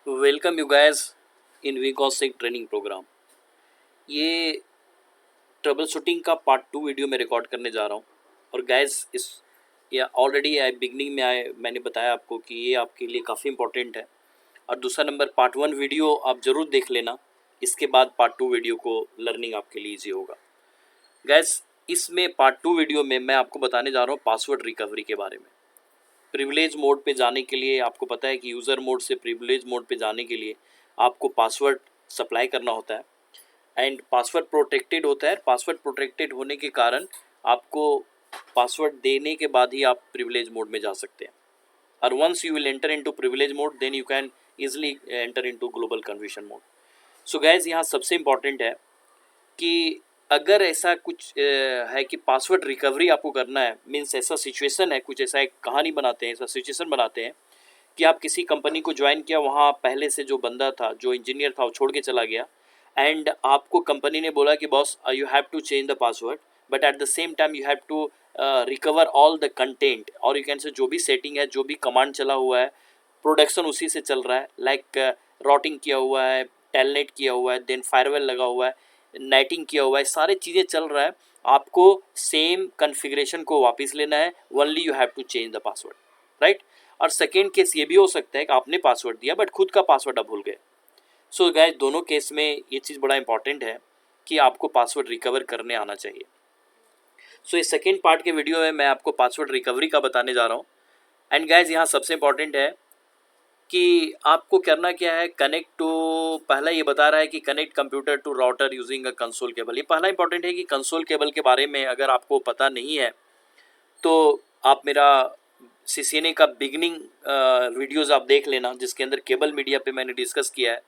Welcome you guys in वीकॉसिक training program. ये troubleshooting का पार्ट 2 वीडियो मैं रिकॉर्ड करने जा रहा हूँ। और गाइस इस ये ऑलरेडी बिगनिंग में मैंने बताया आपको कि ये आपके लिए काफ़ी इंपॉर्टेंट है। और दूसरा नंबर पार्ट 1 वीडियो आप ज़रूर देख लेना, इसके बाद पार्ट 2 वीडियो को लर्निंग आपके लिए ईजी होगा। गाइस इसमें पार्ट 2 वीडियो में मैं आपको बताने जा रहा हूँ पासवर्ड रिकवरी के बारे में। प्रिविलेज मोड पे जाने के लिए आपको पता है कि यूज़र मोड से प्रिविलेज मोड पे जाने के लिए आपको पासवर्ड सप्लाई करना होता है एंड पासवर्ड प्रोटेक्टेड होता है। पासवर्ड प्रोटेक्टेड होने के कारण आपको पासवर्ड देने के बाद ही आप प्रिविलेज मोड में जा सकते हैं। और once you will enter into privilege mode then you can easily enter into global confirmation mode. So guys यहाँ सबसे इम्पॉर्टेंट है कि अगर ऐसा कुछ है कि पासवर्ड रिकवरी आपको करना है, मीन्स ऐसा सिचुएशन है, कुछ ऐसा एक कहानी बनाते हैं, ऐसा सिचुएशन बनाते हैं कि आप किसी कंपनी को ज्वाइन किया, वहाँ पहले से जो बंदा था, जो इंजीनियर था, वो छोड़ के चला गया एंड आपको कंपनी ने बोला कि boss you have to change the password but at the same time you have to recover all the content. और यू कैन से जो भी सेटिंग है, जो भी कमांड चला हुआ है, प्रोडक्शन उसी से चल रहा है, लाइक राउटिंग किया हुआ है, टेलनेट किया हुआ है, देन फायरवेल लगा हुआ है, नेटिंग किया हुआ है, सारे चीज़ें चल रहा है। आपको सेम कॉन्फ़िगरेशन को वापस लेना है, only you have to change the password, right. और सेकेंड केस ये भी हो सकता है कि आपने पासवर्ड दिया बट खुद का पासवर्ड आप भूल गए। सो गाइस दोनों केस में ये चीज़ बड़ा इंपॉर्टेंट है कि आपको पासवर्ड रिकवर करने आना चाहिए। सो इस सेकेंड पार्ट के वीडियो में मैं आपको पासवर्ड रिकवरी का बताने जा रहा हूँ। एंड गाइस यहाँ सबसे इंपॉर्टेंट है कि आपको करना क्या है, कनेक्ट टू, पहला ये बता रहा है कि connect computer to router using a console cable. ये पहला इंपॉर्टेंट है कि कंसोल केबल के बारे में अगर आपको पता नहीं है तो आप मेरा CCNA का बिगनिंग वीडियोज़ आप देख लेना, जिसके अंदर केबल मीडिया पे मैंने डिस्कस किया है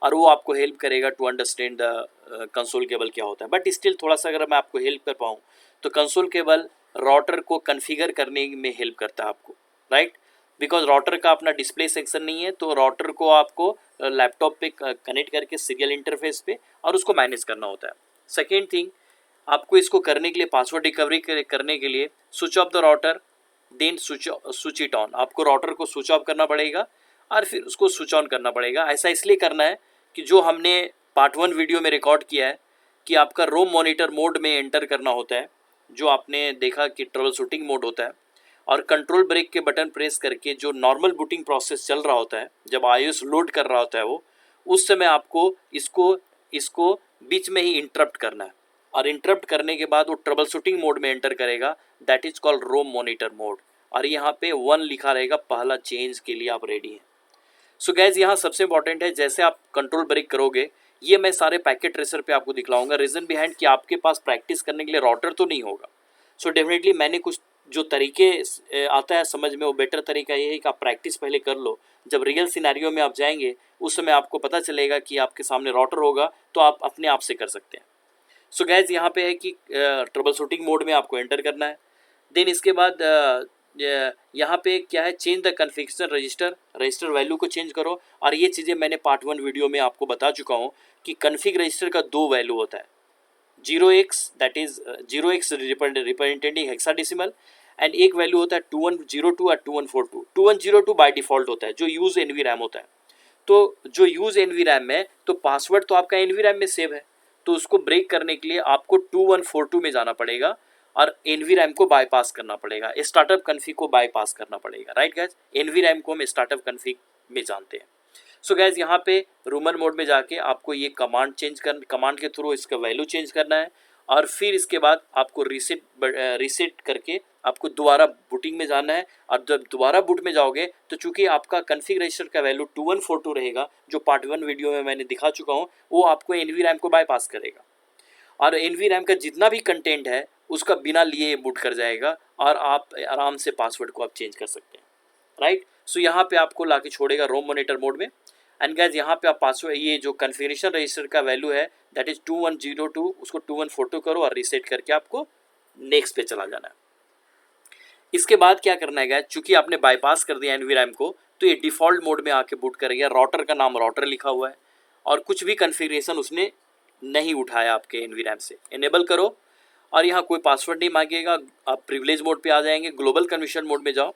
और वो आपको हेल्प करेगा to understand the console cable क्या होता है। बट स्टिल थोड़ा सा अगर मैं आपको हेल्प कर पाऊँ तो कंसोल केबल राउटर को कन्फिगर करने में हेल्प करता है आपको, राइट। बिकॉज राउटर का अपना डिस्प्ले सेक्शन नहीं है, तो राउटर को आपको लैपटॉप पे कनेक्ट करके सीरियल इंटरफेस पे और उसको मैनेज करना होता है। सेकेंड थिंग, आपको इसको करने के लिए, पासवर्ड रिकवरी करने के लिए, switch off the router then switch it on. आपको राउटर को स्विच ऑफ करना पड़ेगा और फिर उसको स्विच ऑन करना पड़ेगा। ऐसा इसलिए करना है कि जो हमने पार्ट 1 वीडियो में रिकॉर्ड किया है कि आपका रोम मॉनिटर मोड में एंटर करना होता है, जो आपने देखा कि ट्रबल शूटिंग मोड होता है, और कंट्रोल ब्रेक के बटन प्रेस करके जो नॉर्मल बूटिंग प्रोसेस चल रहा होता है, जब iOS लोड कर रहा होता है वो, उस समय आपको इसको इसको बीच में ही इंटरप्ट करना है। और इंटरप्ट करने के बाद वो ट्रबल शूटिंग मोड में एंटर करेगा, that is called ROM monitor mode. और यहाँ पे 1 लिखा रहेगा, पहला चेंज के लिए आप रेडी हैं। सो गैस यहाँ सबसे इंपॉर्टेंट है, जैसे आप कंट्रोल ब्रेक करोगे, ये मैं सारे पैकेट ट्रेसर पे आपको दिखलाऊंगा। रीज़न बिहाइंड कि आपके पास प्रैक्टिस करने के लिए राउटर तो नहीं होगा। सो डेफिनेटली मैंने कुछ जो तरीके आता है समझ में, वो बेटर तरीका ये है कि आप प्रैक्टिस पहले कर लो। जब रियल सिनेरियो में आप जाएंगे उस समय आपको पता चलेगा कि आपके सामने राउटर होगा, तो आप अपने आप से कर सकते हैं। सो गैस यहाँ पे है कि ट्रबल शूटिंग मोड में आपको एंटर करना है। देन इसके बाद यहाँ पे क्या है, change the configuration register value को चेंज करो। और ये चीज़ें मैंने पार्ट 1 वीडियो में आपको बता चुका हूँ कि कन्फिग रजिस्टर का 2 वैल्यू होता है, 0x that is 0x representing hexadecimal, and एक वैल्यू होता है 2102 और 2142। 2102 बाय डिफ़ॉल्ट होता है, जो यूज़ एनवी रैम होता है। तो जो यूज़ एनवी रैम है, तो पासवर्ड तो आपका एनवी रैम में सेव है, तो उसको ब्रेक करने के लिए आपको 2142 में जाना पड़ेगा और एनवी रैम को बाईपास करना पड़ेगा, स्टार्टअप कन्फिग को बाईपास करना पड़ेगा, राइट गाइज। एनवी रैम को हम स्टार्टअप कन्फिग में जानते हैं। सो गाइज यहाँ पे रूमन मोड में जाके आपको ये कमांड के थ्रू इसका वैल्यू चेंज करना है। और फिर इसके बाद आपको रीसेट करके आपको दोबारा बूटिंग में जाना है। और जब दोबारा बूट में जाओगे तो चूंकि आपका कन्फिग रजिस्टर का वैल्यू 2142 रहेगा, जो पार्ट 1 वीडियो में मैंने दिखा चुका हूँ, वो आपको एनवी रैम को बाईपास करेगा और एनवी रैम का जितना भी कंटेंट है उसका बिना लिए बूट कर जाएगा और आप आराम से पासवर्ड को आप चेंज कर सकते हैं, राइट। सो यहाँ पे आपको लाके छोड़ेगा रोम मॉनिटर मोड में। एंड गाइज यहाँ पे आप पासवर्ड, ये जो कन्फिगरेशन रजिस्टर का वैल्यू है दैट इज 2102, उसको 2142 करो और रीसेट करके आपको नेक्स्ट पे चला जाना है। इसके बाद क्या करना है गाइज, चूंकि आपने बाईपास कर दिया एनवी रैम को, तो ये डिफ़ॉल्ट मोड में आके बूट करेगा। राउटर का नाम राउटर लिखा हुआ है और कुछ भी कन्फिगरेशन उसने नहीं उठाया आपके एनवी रैम से। इनेबल करो और यहाँ कोई पासवर्ड नहीं मांगेगा, आप प्रिविलेज मोड पे आ जाएंगे। ग्लोबल कन्फर्मेशन मोड में जाओ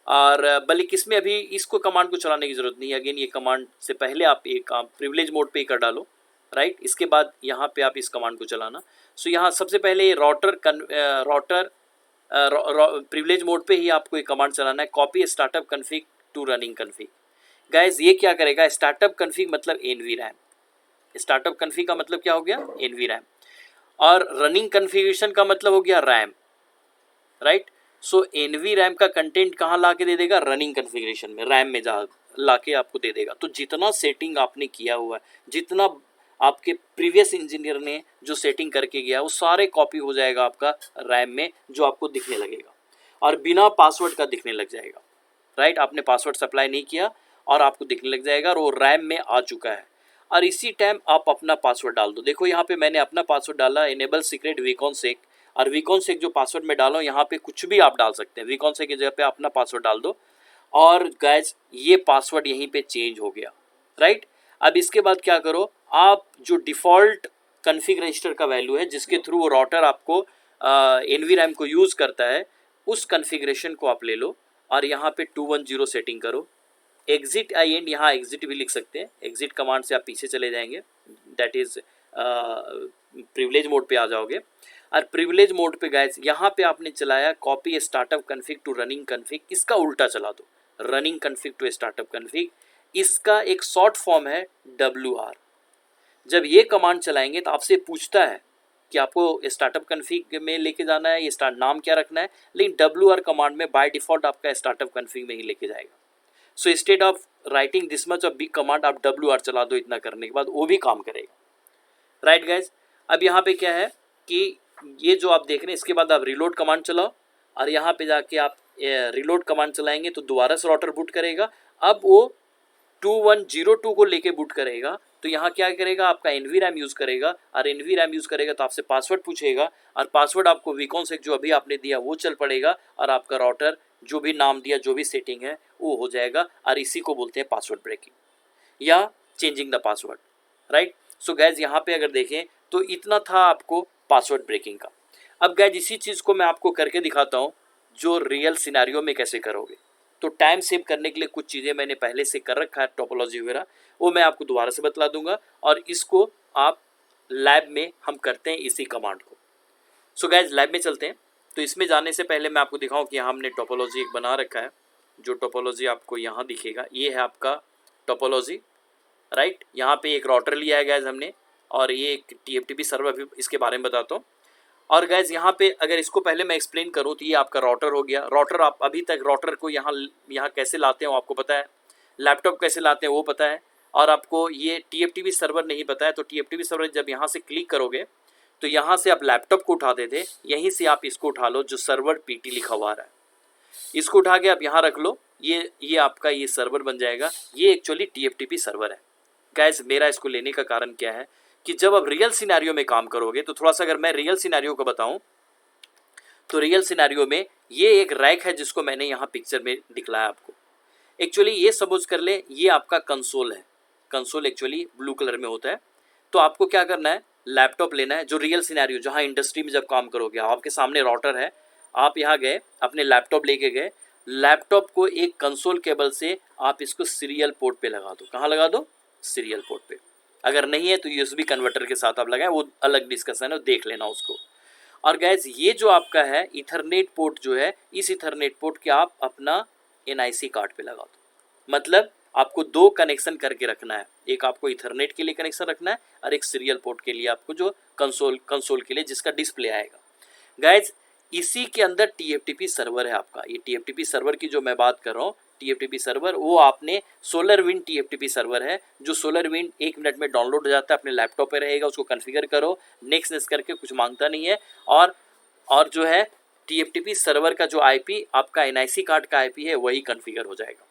और बल्कि इसमें अभी इसको कमांड को चलाने की ज़रूरत नहीं है। अगेन ये कमांड से पहले आप एक काम प्रिविलेज मोड पे ही कर डालो, राइट। इसके बाद यहाँ पे आप इस कमांड को चलाना। सो यहाँ सबसे पहले ये राउटर प्रिविलेज मोड पे ही आपको एक कमांड चलाना है, copy startup config to running config. Guys ये क्या करेगा, स्टार्टअप कन्फिग मतलब एनवी रैम, स्टार्टअप कन्फिग का मतलब क्या हो गया, एनवी रैम, और रनिंग कन्फिगरेशन का मतलब हो गया RAM, right. So NVRAM का कंटेंट कहाँ ला के दे देगा, रनिंग कन्फिगरेशन में, रैम में जा ला के आपको दे देगा। तो जितना सेटिंग आपने किया हुआ है, जितना आपके प्रीवियस इंजीनियर ने जो सेटिंग करके गया वो सारे कॉपी हो जाएगा आपका रैम में, जो आपको दिखने लगेगा और बिना पासवर्ड का दिखने लग जाएगा, राइट। आपने पासवर्ड सप्लाई नहीं किया और आपको दिखने लग जाएगा और वो रैम में आ चुका है। और इसी टाइम आप अपना पासवर्ड डाल दो। देखो यहाँ पे मैंने अपना पासवर्ड डाला, इनेबल सीक्रेट वीकॉनसेक, और वीकॉनसेक जो पासवर्ड में डालो यहाँ पे कुछ भी आप डाल सकते हैं, वीकॉनसेक की जगह पे अपना पासवर्ड डाल दो। और गाइज ये पासवर्ड यहीं पे चेंज हो गया, राइट। अब इसके बाद क्या करो, आप जो डिफ़ॉल्ट कन्फिग रजिस्टर का वैल्यू है जिसके थ्रू वो राउटर आपको एनवी रैम को यूज़ करता है, उस कन्फिग्रेशन को आप ले लो और यहाँ पे 210 सेटिंग करो। एग्जिट आई एंड, यहाँ एग्जिट भी लिख सकते हैं, एग्जिट कमांड से आप पीछे चले जाएंगे, दैट इज़ प्रिविलेज मोड पे आ जाओगे। और प्रिविलेज मोड पे गाइस यहाँ पे आपने चलाया copy startup config to running config, इसका उल्टा चला दो, running config to startup config. इसका एक शॉर्ट फॉर्म है WR। जब ये कमांड चलाएंगे तो आपसे पूछता है कि आपको स्टार्टअप कन्फिग में लेके जाना है, ये स्टार्ट नाम क्या रखना है, लेकिन WR कमांड में बाय डिफ़ॉल्ट आपका स्टार्टअप कन्फिग में ही लेके जाएगा। So instead of writing this much of big command आप WR चला दो, इतना करने के बाद वो भी काम करेगा, राइट गाइज। अब यहाँ पे क्या है कि ये जो आप देख रहे हैं, इसके बाद आप रिलोड कमांड चलाओ और यहाँ पे जाके आप रिलोड कमांड चलाएंगे तो दोबारा से राउटर बूट करेगा। अब वो 2102 को लेके बूट करेगा, तो यहाँ क्या करेगा, आपका एनवी रैम यूज़ करेगा, और एनवी रैम यूज़ करेगा तो आपसे पासवर्ड पूछेगा, और पासवर्ड आपको वीकॉनसेक जो अभी आपने दिया वो चल पड़ेगा, और आपका राउटर जो भी नाम दिया, जो भी सेटिंग है वो हो जाएगा। और इसी को बोलते हैं पासवर्ड ब्रेकिंग या changing the password, right. So guys यहाँ पे अगर देखें तो इतना था आपको पासवर्ड ब्रेकिंग का। अब गैज इसी चीज़ को मैं आपको करके दिखाता हूँ जो रियल सिनेरियो में कैसे करोगे। तो टाइम सेव करने के लिए कुछ चीज़ें मैंने पहले से कर रखा है, टोपोलॉजी वगैरह, वो मैं आपको दोबारा से बतला दूंगा, और इसको आप लैब में हम करते हैं इसी कमांड को। सो गैज लैब में चलते हैं। तो इसमें जाने से पहले मैं आपको दिखाऊं कि यहाँ हमने टोपोलॉजी एक बना रखा है, जो टोपोलॉजी आपको यहाँ दिखेगा, ये है आपका टोपोलॉजी, राइट। यहाँ पे एक राउटर लिया है गैज हमने, और ये एक TFTP सर्वर भी, इसके बारे में बताता हूँ। और गैज यहाँ पे अगर इसको पहले मैं एक्सप्लेन करूँ तो ये आपका राउटर हो गया। राउटर आप अभी तक राउटर को यहाँ कैसे लाते हैं आपको पता है, लैपटॉप कैसे लाते हैं वो पता है, और आपको ये TFTP सर्वर नहीं पता है। तो TFTP सर्वर जब यहाँ से क्लिक करोगे तो यहाँ से आप लैपटॉप को उठाते थे, यहीं से आप इसको उठा लो जो सर्वर PT लिखा हुआ रहा है, इसको उठा के आप यहाँ रख लो, ये आपका ये सर्वर बन जाएगा। ये एक्चुअली TFTP सर्वर है गाइज। मेरा इसको लेने का कारण क्या है कि जब आप रियल सिनेरियो में काम करोगे, तो थोड़ा सा अगर मैं रियल सिनेरियो को बताऊं तो रियल सिनेरियो में ये एक रैक है जिसको मैंने यहाँ पिक्चर में दिखलाया आपको। एक्चुअली ये सपोज कर ले ये आपका कंसोल है, कंसोल एक्चुअली ब्लू कलर में होता है। तो आपको क्या करना है, लैपटॉप लेना है, जो रियल सिनेरियो जहाँ इंडस्ट्री में जब काम करोगे, आपके सामने राउटर है, आप यहाँ गए अपने लैपटॉप लेके गए, लैपटॉप को एक कंसोल केबल से आप इसको सीरियल पोर्ट पे लगा दो। कहाँ लगा दो, सीरियल पोर्ट पे। अगर नहीं है तो USB कन्वर्टर के साथ आप लगाएं, वो अलग डिस्कशन है, देख लेना उसको। और गैस ये जो आपका है इथरनेट पोर्ट जो है, इस इथरनेट पोर्ट के आप अपना NIC कार्ड पे लगा दो। मतलब आपको दो कनेक्शन करके रखना है, एक आपको इथरनेट के लिए कनेक्शन रखना है और एक सीरियल पोर्ट के लिए आपको जो कंसोल के लिए जिसका डिस्प्ले आएगा। गैस इसी के अंदर TFTP सर्वर है आपका। ये TFTP सर्वर की जो मैं बात कर रहा हूँ, TFTP सर्वर वो आपने SolarWinds TFTP सर्वर है, जो SolarWinds 1 मिनट में डाउनलोड हो जाता है, अपने लैपटॉप पे रहेगा, उसको कॉन्फ़िगर करो, नेक्स्ट करके कुछ मांगता नहीं है। और जो है TFTP सर्वर का जो IP आपका NIC कार्ड का IP है वही कॉन्फ़िगर हो जाएगा,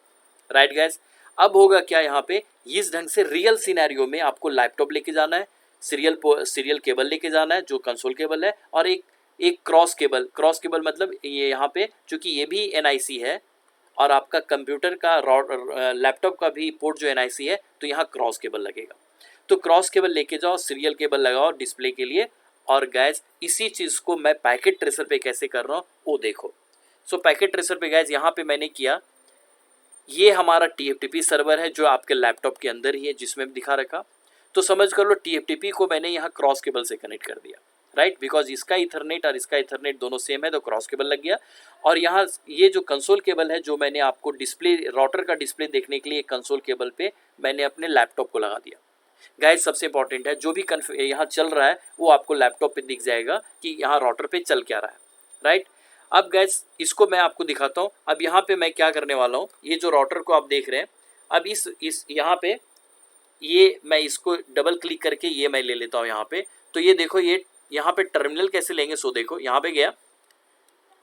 राइट गैस। अब होगा क्या, यहाँ पे इस ढंग से रियल सिनेरियो में आपको लैपटॉप लेके जाना है, सीरियल केबल लेके जाना है जो कंसोल केबल है, और एक क्रॉस केबल मतलब ये यहाँ पे चूँकि ये भी NIC है और आपका कंप्यूटर का लैपटॉप का भी पोर्ट जो NIC है, तो यहाँ क्रॉस केबल लगेगा। तो क्रॉस केबल लेके जाओ, सीरियल केबल लगाओ डिस्प्ले के लिए। और गैस इसी चीज़ को मैं पैकेट ट्रेसर पे कैसे कर रहा हूँ वो देखो। सो पैकेट ट्रेसर पे गाइज यहाँ पे मैंने किया, ये हमारा TFTP सर्वर है जो आपके लैपटॉप के अंदर ही है जिसमें दिखा रखा। तो समझ कर लो TFTP को मैंने यहाँ क्रॉस केबल से कनेक्ट कर दिया, राइट, बिकॉज इसका इथरनेट और इसका इथरनेट दोनों सेम है तो क्रॉस केबल लग गया। और यहाँ ये जो कंसोल केबल है जो मैंने आपको डिस्प्ले राउटर का डिस्प्ले देखने के लिए कंसोल केबल पे मैंने अपने लैपटॉप को लगा दिया। गाइज सबसे इंपॉर्टेंट है, जो भी यहाँ चल रहा है वो आपको लैपटॉप पे दिख जाएगा कि यहाँ राउटर पे चल क्या रहा है, राइट। अब गाइज इसको मैं आपको दिखाता हूँ। अब यहाँ पे मैं क्या करने वाला हूँ, ये जो राउटर को आप देख रहे हैं, अब इस यहाँ पे ये मैं इसको डबल क्लिक करके ये मैं ले लेता हूँ यहाँ पे। तो ये देखो, ये यहाँ पे टर्मिनल कैसे लेंगे, सो देखो यहाँ पे गया,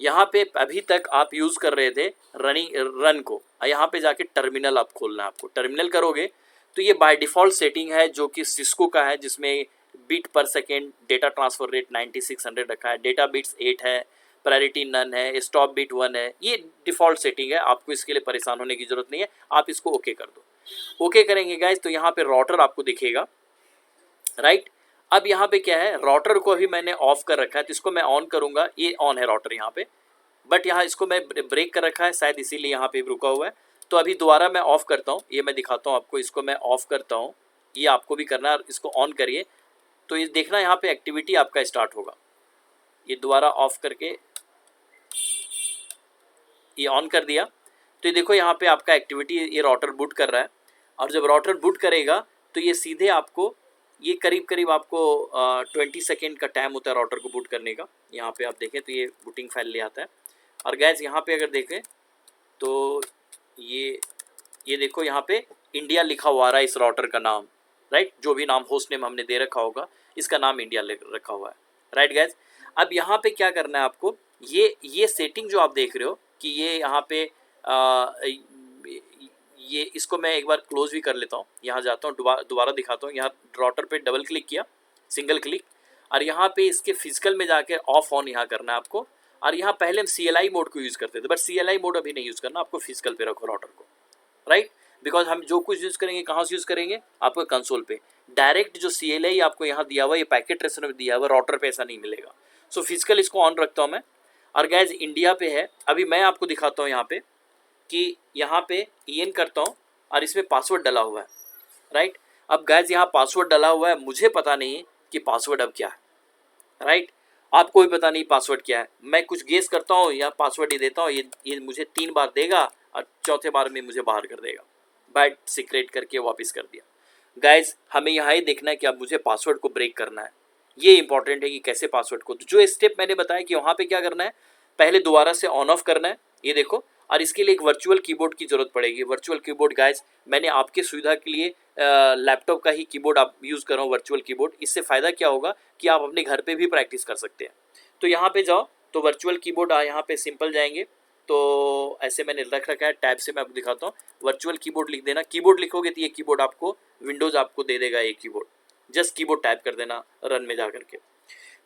यहाँ पे अभी तक आप यूज़ कर रहे थे रन को, यहाँ पे जाके टर्मिनल आप खोलना है। आपको टर्मिनल करोगे तो ये बाय डिफ़ॉल्ट सेटिंग है जो कि सिस्को का है, जिसमें बीट पर सेकेंड डेटा ट्रांसफ़र रेट 9600 रखा है, डेटा बिट्स 8 है, प्रायोरिटी नन है, स्टॉप बिट 1 है। ये डिफ़ॉल्ट सेटिंग है, आपको इसके लिए परेशान होने की ज़रूरत नहीं है। आप इसको ओके कर दो। ओके करेंगे गाइज तो यहाँ पे राउटर आपको दिखेगा, राइट। अब यहाँ पे क्या है, राउटर को अभी मैंने ऑफ कर रखा है तो इसको मैं ऑन करूँगा, ये ऑन है राउटर यहाँ पे, बट यहाँ इसको मैं ब्रेक कर रखा है शायद इसीलिए यहाँ पे रुका हुआ है। तो अभी दोबारा मैं ऑफ़ करता हूँ, ये मैं दिखाता हूँ आपको, इसको मैं ऑफ़ करता हूँ, ये आपको भी करना है, इसको ऑन करिए तो ये देखना यहाँ पे एक्टिविटी आपका स्टार्ट होगा। ये दोबारा ऑफ़ करके ये ऑन कर दिया तो ये देखो यहाँ पे आपका एक्टिविटी, ये राउटर बूट कर रहा है। और जब राउटर बूट करेगा तो ये सीधे आपको, ये करीब करीब आपको 20 सेकेंड का टाइम होता है राउटर को बूट करने का। यहाँ पे आप देखें तो ये बूटिंग फाइल ले आता है। और गैस यहाँ पे अगर देखें तो ये देखो यहाँ पे इंडिया लिखा हुआ रहा है इस राउटर का नाम, राइट, जो भी नाम होस्ट नेम हमने दे रखा होगा इसका नाम इंडिया रखा हुआ है, राइट गैस। अब यहाँ पे क्या करना है आपको, ये सेटिंग जो आप देख रहे हो कि ये यहाँ पे ये इसको मैं एक बार क्लोज भी कर लेता हूँ। यहाँ जाता हूँ, दोबारा दिखाता हूँ। यहाँ राउटर पे डबल क्लिक किया, सिंगल क्लिक, और यहाँ पे इसके फिजिकल में जाके ऑफ ऑन यहाँ करना है आपको। और यहाँ पहले हम CLI मोड को यूज़ करते थे, बट CLI मोड अभी नहीं यूज़ करना, आपको फिजिकल पे रखो राउटर को, राइट, बिकॉज हम जो कुछ यूज़ करेंगे कहाँ से यूज़ करेंगे, आपको कंसोल पे डायरेक्ट। जो CLI आपको यहाँ दिया हुआ, ये पैकेट ट्रेसर में दिया हुआ, राउटर पे ऐसा नहीं मिलेगा। सो फिजिकल इसको ऑन रखता हूँ मैं। और गैस इंडिया पे है, अभी मैं आपको दिखाता हूँ यहाँ पे कि यहाँ पे EN करता हूँ और इसमें पासवर्ड डला हुआ है, राइट। अब गैस यहाँ पासवर्ड डला हुआ है, मुझे पता नहीं कि पासवर्ड अब क्या है, राइट, आपको भी पता नहीं पासवर्ड क्या है। मैं कुछ गेस करता हूँ या पासवर्ड ही देता हूँ, ये मुझे 3 बार देगा और चौथे बार में मुझे बाहर कर देगा, बाइट सीक्रेट करके वापस कर दिया। गाइज हमें यहाँ ही देखना है कि अब मुझे पासवर्ड को ब्रेक करना है। ये इंपॉर्टेंट है कि कैसे पासवर्ड को, जो स्टेप मैंने बताया कि वहाँ पे क्या करना है, पहले दोबारा से ऑन ऑफ करना है, ये देखो। और इसके लिए एक वर्चुअल कीबोर्ड की ज़रूरत पड़ेगी। वर्चुअल कीबोर्ड गाइज मैंने आपके सुविधा के लिए लैपटॉप का ही कीबोर्ड आप यूज़ कर रहा हूँ, वर्चुअल कीबोर्ड। इससे फ़ायदा क्या होगा कि आप अपने घर पे भी प्रैक्टिस कर सकते हैं। तो यहाँ पे जाओ तो वर्चुअल कीबोर्ड, यहाँ पे सिंपल जाएंगे तो ऐसे मैंने रख रखा है, टैब से मैं आपको दिखाता हूँ। वर्चुअल कीबोर्ड लिख देना, कीबोर्ड लिखोगे तो ये कीबोर्ड आपको विंडोज़ आपको दे देगा ये कीबोर्ड, जस्ट कीबोर्ड टाइप कर देना रन में जा करके।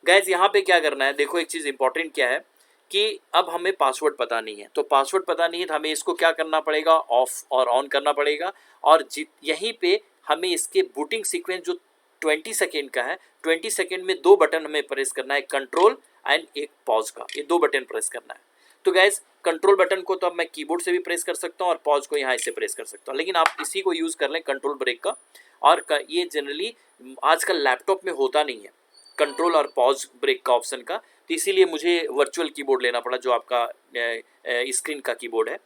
गाइज यहाँ पे क्या करना है, देखो एक चीज़ इंपॉर्टेंट क्या है कि अब हमें पासवर्ड पता नहीं है। तो पासवर्ड पता नहीं है तो हमें इसको क्या करना पड़ेगा, ऑफ और ऑन करना पड़ेगा। और यहीं पे हमें इसके बूटिंग सीक्वेंस जो 20 सेकेंड का है, 20 सेकेंड में 2 बटन हमें प्रेस करना है, कंट्रोल एंड एक पॉज का, ये 2 बटन प्रेस करना है। तो गाइज कंट्रोल बटन को तो अब मैं कीबोर्ड से भी प्रेस कर सकता हूँ और पॉज को यहाँ से प्रेस कर सकता हूँ, लेकिन आप इसी को यूज़ कर लें कंट्रोल ब्रेक का। और ये जनरली आजकल लैपटॉप में होता नहीं है कंट्रोल और पॉज ब्रेक का ऑप्शन का, तो इसीलिए मुझे वर्चुअल कीबोर्ड लेना पड़ा जो आपका स्क्रीन का कीबोर्ड है।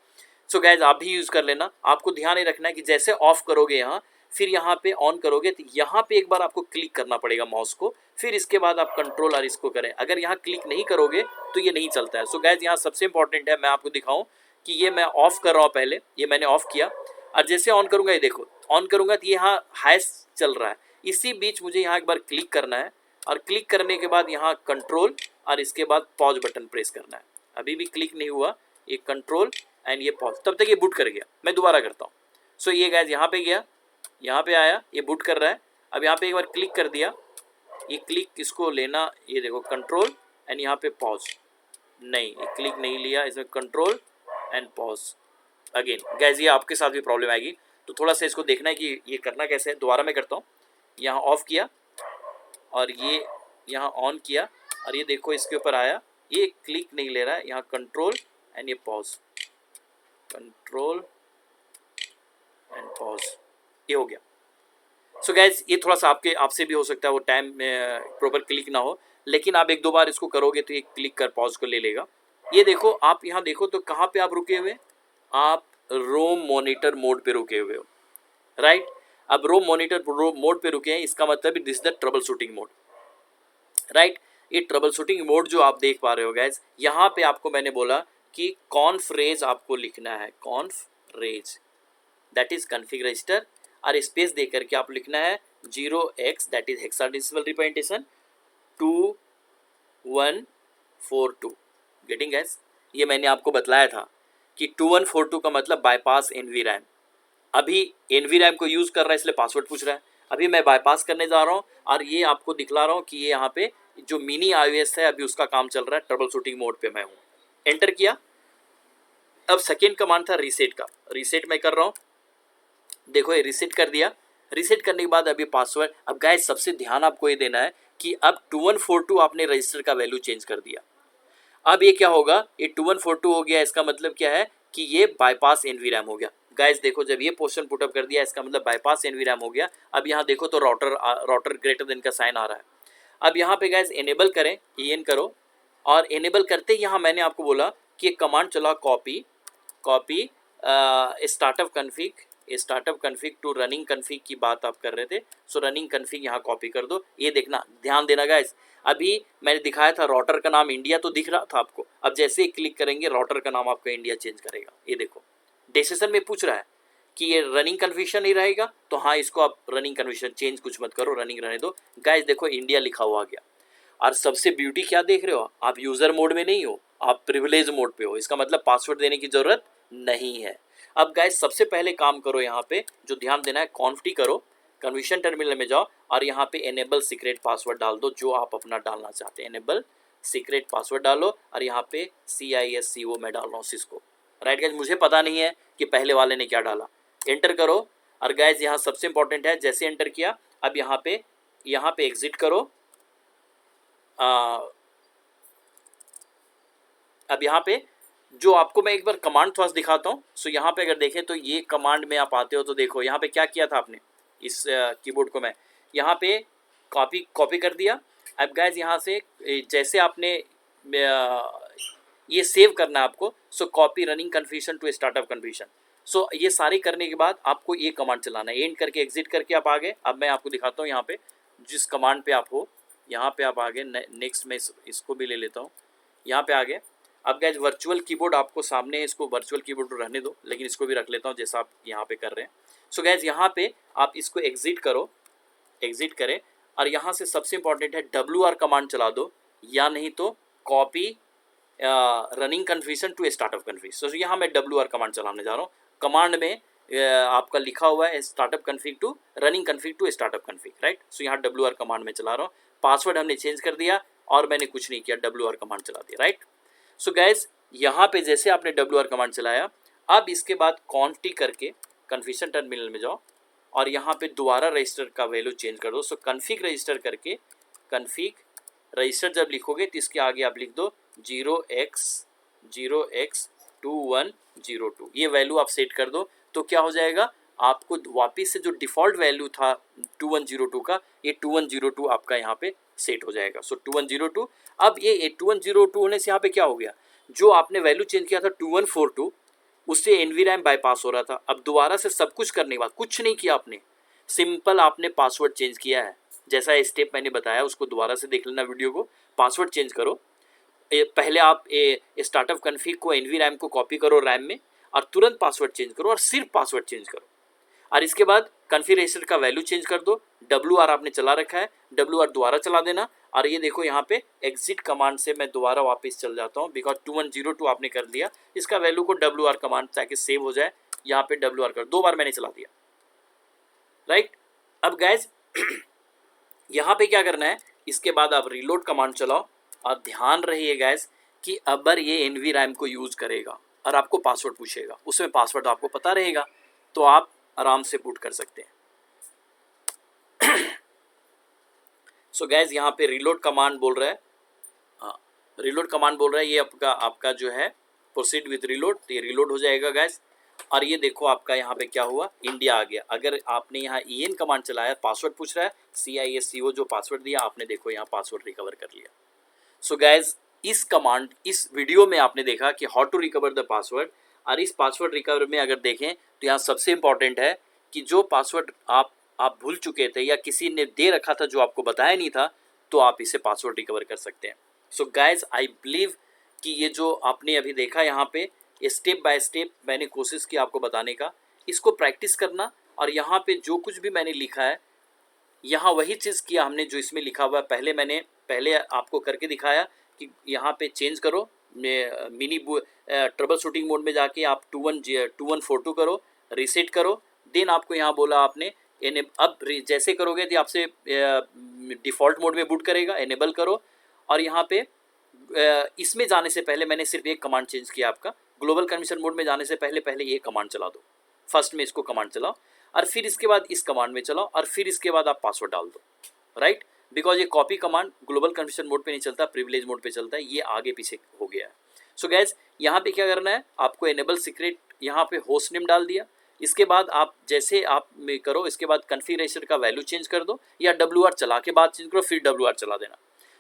सो गाइज आप भी यूज़ कर लेना। आपको ध्यान ये रखना है कि जैसे ऑफ करोगे यहाँ, फिर यहाँ पे ऑन करोगे तो यहाँ पे एक बार आपको क्लिक करना पड़ेगा माउस को, फिर इसके बाद आप कंट्रोल और इसको करें। अगर यहाँ क्लिक नहीं करोगे तो ये नहीं चलता है। सो गाइज यहाँ सबसे इंपॉर्टेंट है, मैं आपको दिखाऊँ कि ये मैं ऑफ़ कर रहा हूँ, पहले ये मैंने ऑफ़ किया और जैसे ऑन करूँगा, ये देखो ऑन करूँगा तो यहाँ हाइस चल रहा है। इसी बीच मुझे यहाँ एक बार क्लिक करना है और क्लिक करने के बाद यहाँ कंट्रोल और इसके बाद पॉज बटन प्रेस करना है। अभी भी क्लिक नहीं हुआ, ये कंट्रोल एंड ये पॉज, तब तक ये बूट कर गया। मैं दोबारा करता हूँ। सो ये गाइज यहाँ पे गया, यहाँ पे आया, ये बूट कर रहा है। अब यहाँ पे एक बार क्लिक कर दिया, ये क्लिक इसको लेना, ये देखो कंट्रोल एंड यहाँ पे पॉज, नहीं ये क्लिक नहीं लिया, इसमें control and pause again. Guys ये आपके साथ भी प्रॉब्लम आएगी, तो थोड़ा सा इसको देखना है कि ये करना कैसे है। दोबारा मैं करता हूँ, यहाँ ऑफ किया और ये यहाँ ऑन किया और ये देखो इसके ऊपर आया, ये क्लिक नहीं ले रहा है, यहाँ कंट्रोल एंड ये पॉज, कंट्रोल एंड पॉज, ये हो गया। सो गाइज ये थोड़ा सा आपसे भी हो सकता है वो टाइम प्रॉपर क्लिक ना हो, लेकिन आप एक दो बार इसको करोगे तो ये क्लिक कर पॉज को ले लेगा। ये देखो, आप यहाँ देखो तो कहाँ पे आप रुके हुए, आप रोम मॉनिटर मोड पे रुके हुए हो, राइट। अब रोम मॉनिटर मोड पे रुके हैं, इसका मतलब this the trouble shooting mode, right. ये ट्रबल शूटिंग मोड जो आप देख पा रहे हो गाइज, यहाँ पे आपको मैंने बोला कि कॉन्फ रेज आपको लिखना है, confreg that is config register, और स्पेस दे करके आप लिखना है 0x that is hexadecimal representation 2142। Getting guys, ये मैंने आपको बतलाया था कि 2142 का मतलब बाईपास एनवी रैम। अभी एनवी रैम को यूज़ कर रहा है इसलिए पासवर्ड पूछ रहा है, अभी मैं बाईपास करने जा रहा हूँ और ये आपको दिखला रहा हूँ कि ये यहाँ पे जो मिनी iOS है अभी उसका काम चल रहा है, ट्रबल शूटिंग मोड पे मैं हूँ। एंटर किया। अब सेकेंड कमांड था रीसेट का, रीसेट मैं कर रहा हूँ, देखो ये रीसेट कर दिया। रीसेट करने के बाद अभी पासवर्ड, अब गाइस सबसे ध्यान आपको ये देना है कि अब 2142 आपने रजिस्टर का वैल्यू चेंज कर दिया। अब ये क्या होगा, ये 2142 हो गया, इसका मतलब क्या है कि ये बाईपास एनवी रैम हो गया। गाइस देखो, जब ये पोर्शन पुटअप कर दिया इसका मतलब बाईपास एनवी रैम हो गया। अब यहाँ देखो तो राउटर ग्रेटर देन का साइन आ रहा है। अब यहाँ पे गाइस एनेबल करें, EN करो, और एनेबल करते ही यहाँ मैंने आपको बोला कि एक कमांड चला copy startup config to running config की बात आप कर रहे थे, सो रनिंग कन्फिग यहाँ कॉपी कर दो। ये देखना, ध्यान देना गाइस, अभी मैंने दिखाया था राउटर का नाम इंडिया तो दिख रहा था आपको, अब जैसे ही क्लिक करेंगे राउटर का नाम आपका इंडिया चेंज करेगा। ये देखो डिसीजन में पूछ रहा है कि ये रनिंग कन्फिगरेशन ही रहेगा, तो हाँ इसको आप रनिंग कन्फिगरेशन चेंज कुछ मत करो, रनिंग रहने दो। गाइस देखो इंडिया लिखा हुआ आ गया, और सबसे ब्यूटी क्या देख रहे हो, आप यूजर मोड में नहीं हो, आप प्रिविलेज मोड पे हो, इसका मतलब पासवर्ड देने की जरूरत नहीं है। अब गाइस सबसे पहले काम करो, यहाँ पे जो ध्यान देना है, कॉन्फ्टी करो, कन्फिगरेशन टर्मिनल में जाओ और यहाँ पे एनेबल सीक्रेट पासवर्ड डाल दो जो आप अपना डालना चाहते हैं। एनेबल सीक्रेट पासवर्ड डालो और यहाँ पे CISCO मैं डाल रहा हूँ सिस्को, राइट गाइस। मुझे पता नहीं है कि पहले वाले ने क्या डाला, एंटर करो। और गाइस यहाँ सबसे इंपॉर्टेंट है, जैसे एंटर किया अब यहाँ पे एग्जिट करो। अब यहाँ पे जो आपको मैं एक बार कमांड थोड़ा सा दिखाता हूँ। सो यहाँ पे अगर देखें तो ये कमांड में आप आते हो तो देखो यहाँ पे क्या किया था आपने, इस कीबोर्ड को मैं यहाँ पे कॉपी कर दिया। अब गाइस यहाँ से जैसे आपने ये सेव करना है आपको, so copy running configuration to startup configuration. So ये सारी करने के बाद आपको ये कमांड चलाना है, एंड करके एग्जिट करके आप आ गए। अब मैं आपको दिखाता हूँ यहाँ पे जिस कमांड पे आप हो, यहाँ पे आप आ गए। नेक्स्ट मैं इसको भी ले लेता हूँ, यहाँ पे आ गए। अब गाइस वर्चुअल कीबोर्ड आपको सामने है, इसको वर्चुअल कीबोर्ड रहने दो, लेकिन इसको भी रख लेता हूँ जैसा आप यहाँ पे कर रहे हैं। सो गाइस यहाँ पे आप इसको एग्जिट करो, एग्जिट करें, और यहाँ से सबसे इंपॉर्टेंट है WR कमांड चला दो, या नहीं तो copy running configuration to startup config. तो यहाँ मैं WR कमांड चलाने जा रहा हूँ। कमांड में आपका लिखा हुआ है startup config to running config to startup config, right. So यहाँ WR कमांड में चला रहा हूँ। पासवर्ड हमने चेंज कर दिया और मैंने कुछ नहीं किया, WR कमांड चला दिया, राइट। सो गाइस यहाँ पे जैसे आपने WR कमांड चलाया, अब इसके बाद कॉन्फ्टी करके कन्फिगरेशन टर्मिनल में जाओ और यहाँ पे दोबारा रजिस्टर का वैल्यू चेंज कर दो। सो कन्फिग रजिस्टर करके, कन्फिग रजिस्टर जब लिखोगे तो इसके आगे आप लिख दो 0x2102, ये वैल्यू आप सेट कर दो। तो क्या हो जाएगा, आपको वापस से जो डिफ़ॉल्ट वैल्यू था 2102 का, ये 2102 आपका यहाँ पे सेट हो जाएगा। सो 2102, अब ये 2102 होने से यहाँ पे क्या हो गया, जो आपने वैल्यू चेंज किया था 2142, उससे एनवी रैम बाईपास हो रहा था। अब दोबारा से सब कुछ करने के बाद कुछ नहीं किया आपने, सिंपल आपने पासवर्ड चेंज किया है। जैसा स्टेप मैंने बताया उसको दोबारा से देख लेना वीडियो को। पासवर्ड चेंज करो, पहले आप स्टार्टअप कन्फिग को एनवी रैम को कॉपी करो रैम में, और तुरंत पासवर्ड चेंज करो और सिर्फ पासवर्ड चेंज करो। और इसके बाद कन्फिगरेशन का वैल्यू चेंज कर दो। WR आपने चला रखा है, WR दोबारा चला देना। और ये देखो यहाँ पे एग्जिट कमांड से मैं दोबारा वापस चल जाता हूँ, बिकॉज 2102 आपने कर दिया, इसका वैल्यू को WR कमांड ताकि सेव हो जाए, यहाँ पे WR कर, 2 बार मैंने चला दिया, राइट। अब गैस यहाँ पे क्या करना है, इसके बाद आप रीलोड कमांड चलाओ, और ध्यान रहिए गैस कि अगर ये एनवी रैम को यूज़ करेगा और आपको पासवर्ड पूछेगा, उसमें पासवर्ड आपको पता रहेगा तो आप आराम से बूट कर सकते हैं। सो गैस यहाँ पे रीलोड कमांड बोल रहा है, हाँ रीलोड कमांड बोल रहा है, ये आपका जो है प्रोसीड विथ रिलोड, तो ये रिलोड हो जाएगा गैस। और ये देखो आपका यहाँ पे क्या हुआ, इंडिया आ गया। अगर आपने यहाँ en कमांड चलाया, पासवर्ड पूछ रहा है, CISCO जो पासवर्ड दिया आपने, देखो यहाँ पासवर्ड रिकवर कर लिया। सो गैस इस कमांड, इस वीडियो में आपने देखा कि how to recover the password. और इस पासवर्ड रिकवर में अगर देखें तो यहाँ सबसे इंपॉर्टेंट है कि जो पासवर्ड आप भूल चुके थे या किसी ने दे रखा था जो आपको बताया नहीं था, तो आप इसे पासवर्ड रिकवर कर सकते हैं। सो गाइज आई बिलीव कि ये जो आपने अभी देखा यहाँ पे, स्टेप बाय स्टेप मैंने कोशिश की आपको बताने का, इसको प्रैक्टिस करना। और यहाँ पे जो कुछ भी मैंने लिखा है, यहाँ वही चीज़ किया हमने जो इसमें लिखा हुआ है। पहले आपको करके दिखाया कि यहाँ पे चेंज करो, मिनी ट्रबल शूटिंग मोड में जाके आप 2142 करो, रीसेट करो। देन आपको यहाँ बोला आपने अब जैसे करोगे तो आपसे डिफ़ॉल्ट मोड में बूट करेगा, एनेबल करो। और यहाँ पे इसमें जाने से पहले मैंने सिर्फ एक कमांड चेंज किया आपका, ग्लोबल कन्फर्मेशन मोड में जाने से पहले ये कमांड चला दो। फर्स्ट में इसको कमांड चलाओ और फिर इसके बाद इस कमांड में चलाओ और फिर इसके बाद आप पासवर्ड डाल दो, राइट। बिकॉज ये copy command global confirmation mode पे नहीं चलता, प्रिविलेज मोड पे चलता है, ये आगे पीछे हो गया है। सो गैस यहाँ पे क्या करना है, आपको एनेबल सीक्रेट यहाँ पे होस्ट नेम डाल दिया। इसके बाद आप जैसे आप में करो, इसके बाद कन्फिगरेशन का वैल्यू चेंज कर दो, या WR चला के बाद चेंज करो, फिर WR चला देना।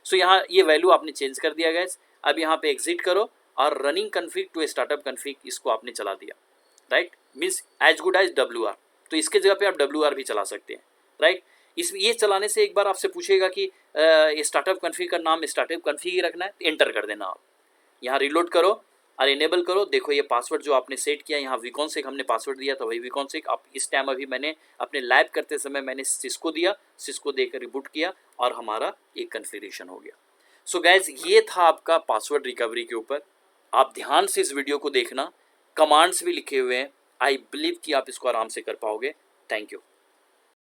सो यहाँ ये वैल्यू आपने चेंज कर दिया गैस। अब यहाँ पे एग्जिट करो और running config to startup config इसको आपने चला दिया, right. Means as good as WR, तो इसके जगह पे आप WR भी चला सकते हैं, राइट। ये चलाने से एक बार आपसे पूछेगा कि स्टार्टअप कन्फिग का नाम स्टार्टअप कन्फिग ही रखना है, तो एंटर कर देना आप। यहाँ रिलोड करो और इनेबल करो। देखो ये पासवर्ड जो आपने सेट किया, यहाँ विकॉन्सिग हमने पासवर्ड दिया था, वही विकॉन्सिग आप इस टाइम अभी मैंने अपने लैब करते समय मैंने सिस्को दिया, सिस्को देकर रिबूट किया और हमारा एक कन्फिगरेशन हो गया। सो गैस ये था आपका पासवर्ड रिकवरी के ऊपर। आप ध्यान से इस वीडियो को देखना, कमांड्स भी लिखे हुए हैं, आई बिलीव कि आप इसको आराम से कर पाओगे। Thank you.